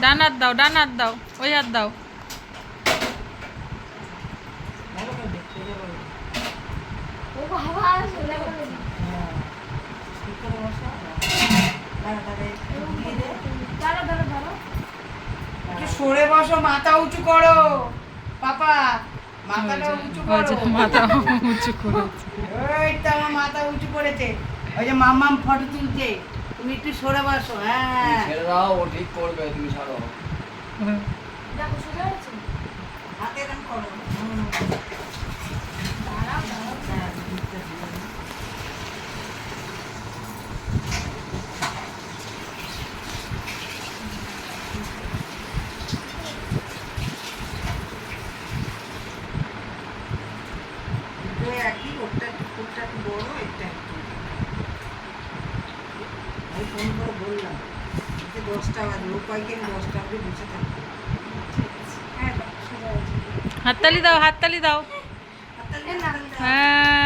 ডান হাত দাও, ডান হাত দাও, ওই হাত দাও। ও বাবা চলে গেল। দাঁড়া দাঁড়া দাঁড়া। একটু সরে বসো, মাথা উঁচু করো পাপা, মাথাটা উঁচু করো। মাথা উঁচু করে। ওই তো আমার মাথা উঁচু করেছে, ওই যে মাম্মাম ফটো তুলছে, তুমি একটু সরে বসো। হ্যাঁ ছেড়ে দাও, ও ঠিক করবে, তুমি ছাড়ো। দেখো সোজা হচ্ছে। হাতে এরকম করো। দাঁড়াও দাঁড়াও। হ্যাঁ, দুটো একই, ওটা একটু বড়, এটা একটু। আমি ফোন করে বললাম যে 10টা বাজে, ও কয়েকে 10টা অবধি বসে থাকবে। হ্যাঁ সোজা হচ্ছে। হাততালি দাও, হাততালি দাও। হাততালি, না। হাততালি দাও। হ্যাঁ।